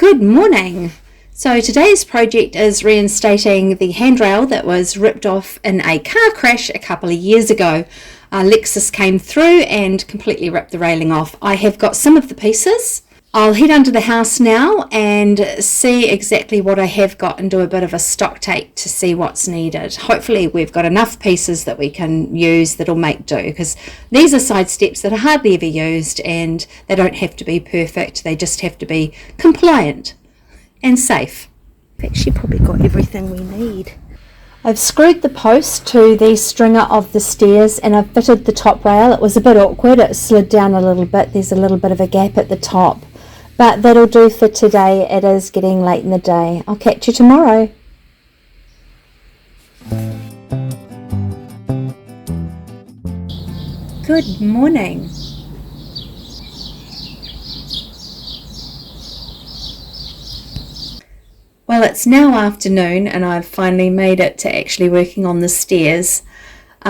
Good morning. So today's project is reinstating the handrail that was ripped off in a car crash a couple of years ago. Lexus came through and completely ripped the railing off. I have got some of the pieces. I'll head under the house now and see exactly what I have got and do a bit of a stock take to see what's needed. Hopefully we've got enough pieces that we can use that'll make do, because these are side steps that are hardly ever used and they don't have to be perfect, they just have to be compliant and safe. I've actually probably got everything we need. I've screwed the post to the stringer of the stairs and I've fitted the top rail. It was a bit awkward, it slid down a little bit, there's a little bit of a gap at the top. But that'll do for today. It is getting late in the day. I'll catch you tomorrow. Good morning. Well, it's now afternoon and I've finally made it to actually working on the stairs.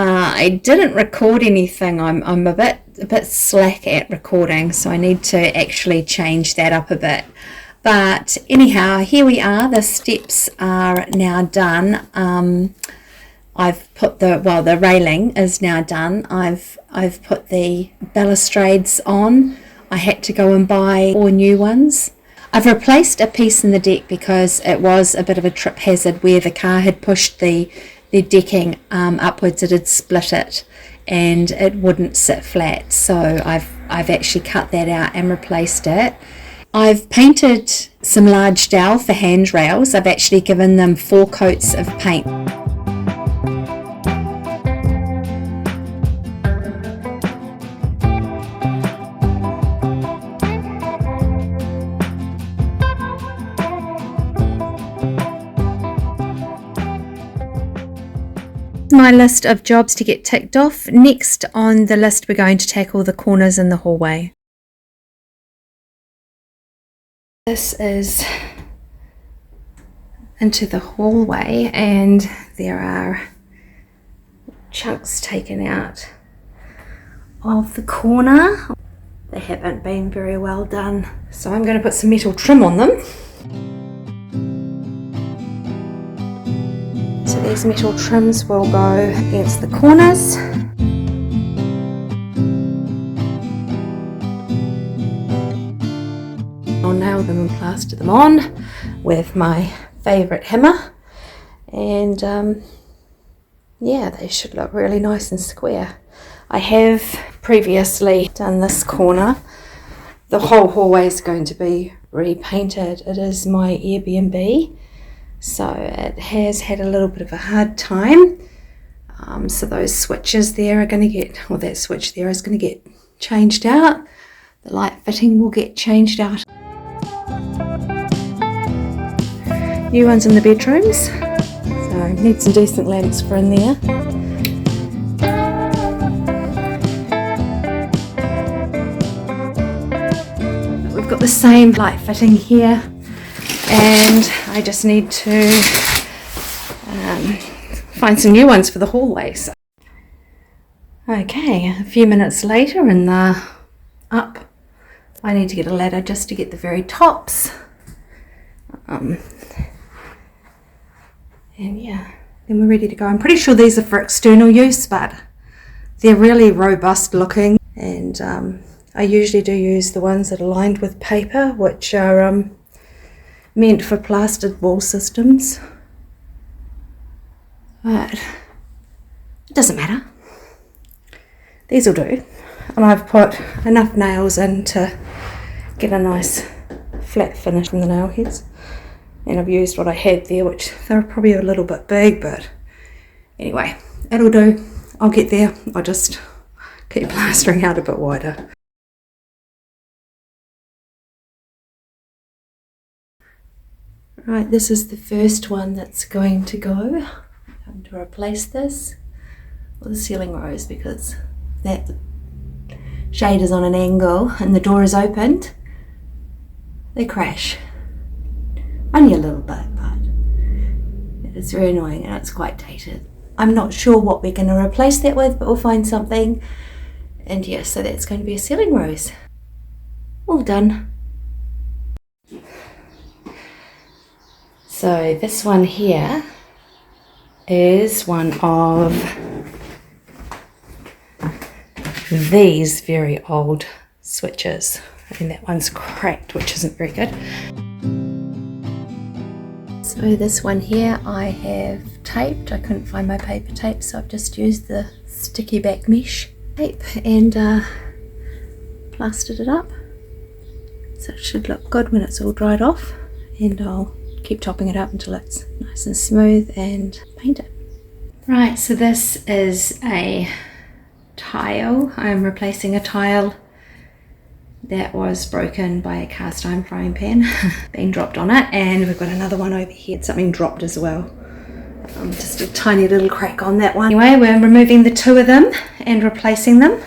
I didn't record anything. I'm a bit slack at recording, so I need to actually change that up a bit. But anyhow, here we are. The steps are now done. I've put the railing is now done. I've put the balustrades on. I had to go and buy 4 new ones. I've replaced a piece in the deck because it was a bit of a trip hazard where the car had pushed the decking upwards. It had split it and it wouldn't sit flat, so I've actually cut that out and replaced it. I've painted some large dowel for handrails. I've actually given them 4 coats of paint. My list of jobs to get ticked off. Next on the list, we're going to tackle the corners in the hallway. This is into the hallway and there are chunks taken out of the corner. They haven't been very well done, so I'm going to put some metal trim on them. So these metal trims will go against the corners. I'll nail them and plaster them on with my favourite hammer, and yeah, they should look really nice and square. I have previously done this corner. The whole hallway is going to be repainted. It is my Airbnb, so it has had a little bit of a hard time. So those switches there are going to get, or that switch there is going to get changed out. The light fitting will get changed out. New ones in the bedrooms, so need some decent lamps for in there. We've got the same light fitting here, and I just need to find some new ones for the hallways. Okay, a few minutes later and up. I need to get a ladder just to get the very tops. And yeah, then we're ready to go. I'm pretty sure these are for external use, but they're really robust looking, and I usually do use the ones that are lined with paper, which are meant for plastered wall systems, but it doesn't matter. These will do, and I've put enough nails in to get a nice flat finish in the nail heads, and I've used what I had there, which they're probably a little bit big, but anyway, it'll do. I'll get there. I'll just keep plastering out a bit wider. Right, this is the first one that's going to go. I'm to replace this with a ceiling rose because that shade is on an angle and the door is opened. They crash. Only a little bit, but it is very annoying and it's quite dated. I'm not sure what we're going to replace that with, but we'll find something. And yeah, so that's going to be a ceiling rose. All done. So this one here is one of these very old switches, and that one's cracked, which isn't very good. So this one here I have taped. I couldn't find my paper tape, so I've just used the sticky back mesh tape and plastered it up. So it should look good when it's all dried off, and I'll keep topping it up until it's nice and smooth and paint it. Right, so this is a tile. I'm replacing a tile that was broken by a cast iron frying pan being dropped on it, and we've got another one over here, something dropped as well. Just a tiny little crack on that one. Anyway, we're removing the two of them and replacing them.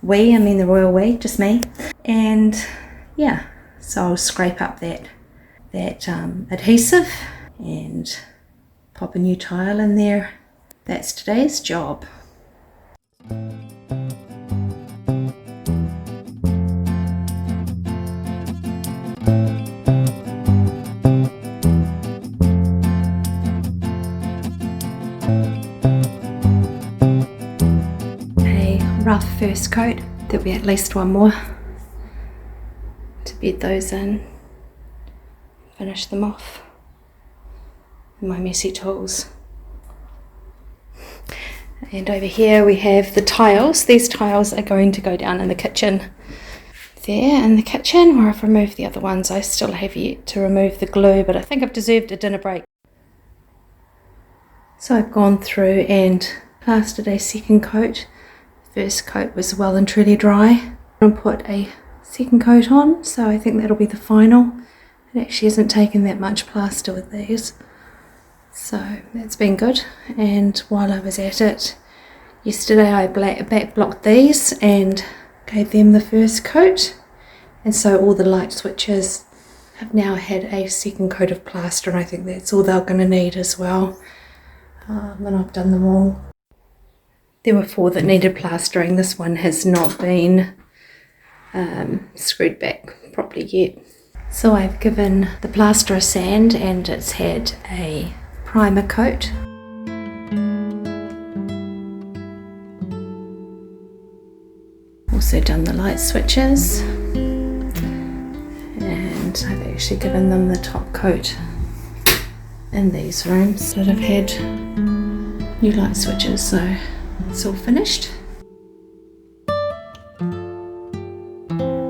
I mean the royal we, just me. And yeah, so I'll scrape up that adhesive and pop a new tile in there. That's today's job. Rough first coat. There'll be at least one more to bed those in, finish them off with my messy tools. And over here we have the tiles. These tiles are going to go down in the kitchen. There in the kitchen, where I've removed the other ones. I still have yet to remove the glue, but I think I've deserved a dinner break. So I've gone through and plastered a second coat. First coat was well and truly dry. I'll put a second coat on, so I think that'll be the final. It actually hasn't taken that much plaster with these, so that's been good. And while I was at it, yesterday I back blocked these and gave them the first coat, and so all the light switches have now had a second coat of plaster, and I think that's all they're going to need as well. And I've done them all. There were 4 that needed plastering. This one has not been screwed back properly yet. So I've given the plaster a sand, and it's had a primer coat. Also done the light switches, and I've actually given them the top coat in these rooms that have had new light switches, so it's all finished.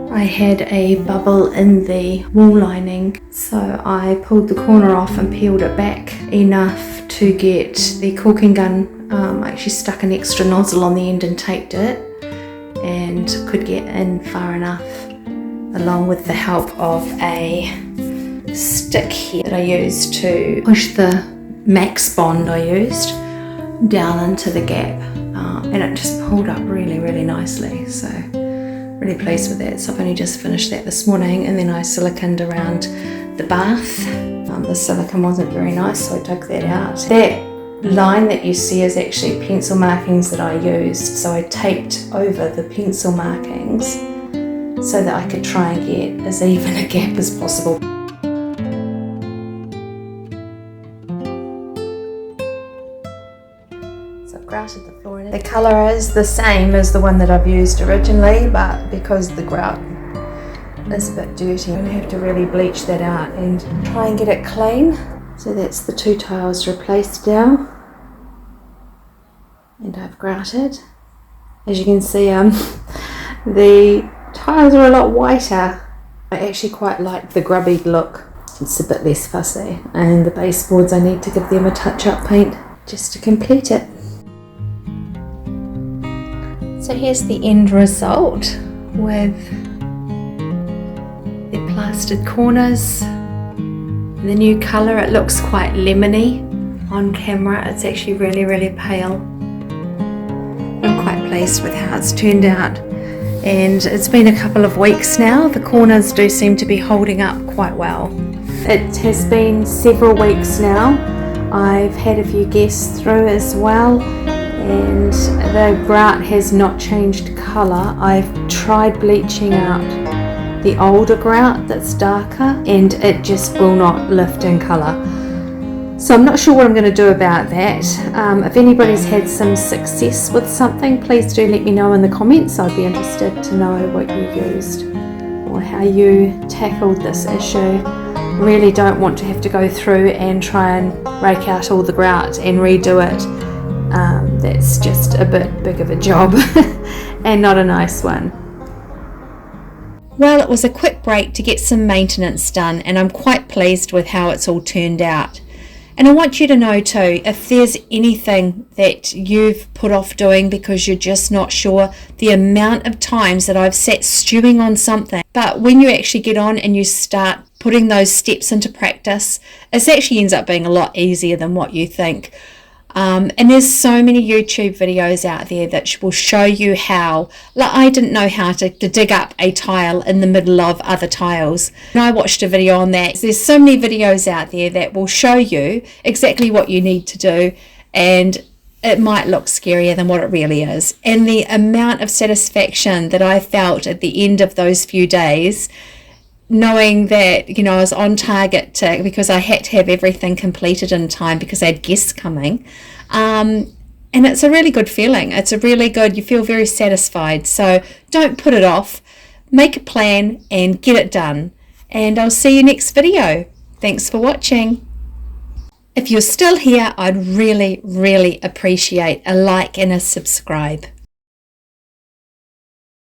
I had a bubble in the wall lining, so I pulled the corner off and peeled it back enough to get the caulking gun. I actually stuck an extra nozzle on the end and taped it, and could get in far enough, along with the help of a stick here that I used to push the max bond I used down into the gap, and it just pulled up really, really nicely, so really pleased with that. So I've only just finished that this morning, and then I siliconed around the bath. The silicone wasn't very nice, so I dug that out. That line that you see is actually pencil markings that I used, so I taped over the pencil markings so that I could try and get as even a gap as possible. Grouted the floor in it. The colour is the same as the one that I've used originally, but because the grout is a bit dirty, I'm going to have to really bleach that out and try and get it clean. So that's the 2 tiles replaced now, and I've grouted. As you can see, the tiles are a lot whiter. I actually quite like the grubby look. It's a bit less fussy, and the baseboards, I need to give them a touch-up paint just to complete it. So here's the end result with the plastered corners, the new colour. It looks quite lemony on camera. It's actually really, really pale. I'm quite pleased with how it's turned out, and it's been a couple of weeks now. The corners do seem to be holding up quite well. It has been several weeks now. I've had a few guests through as well, and the grout has not changed colour. I've tried bleaching out the older grout that's darker, and it just will not lift in colour. So I'm not sure what I'm going to do about that. If anybody's had some success with something, please do let me know in the comments. I'd be interested to know what you used or how you tackled this issue. Really don't want to have to go through and try and rake out all the grout and redo it. That's just a bit big of a job and not a nice one. Well, it was a quick break to get some maintenance done, and I'm quite pleased with how it's all turned out. And I want you to know too, if there's anything that you've put off doing because you're just not sure, the amount of times that I've sat stewing on something, but when you actually get on and you start putting those steps into practice, it actually ends up being a lot easier than what you think. And there's so many YouTube videos out there that will show you how, like I didn't know how to dig up a tile in the middle of other tiles. And I watched a video on that. There's so many videos out there that will show you exactly what you need to do, and it might look scarier than what it really is. And the amount of satisfaction that I felt at the end of those few days, knowing that, you know, I was on target because I had to have everything completed in time because I had guests coming. And it's a really good feeling. It's a really good, you feel very satisfied. So don't put it off. Make a plan and get it done. And I'll see you next video. Thanks for watching. If you're still here, I'd really, really appreciate a like and a subscribe.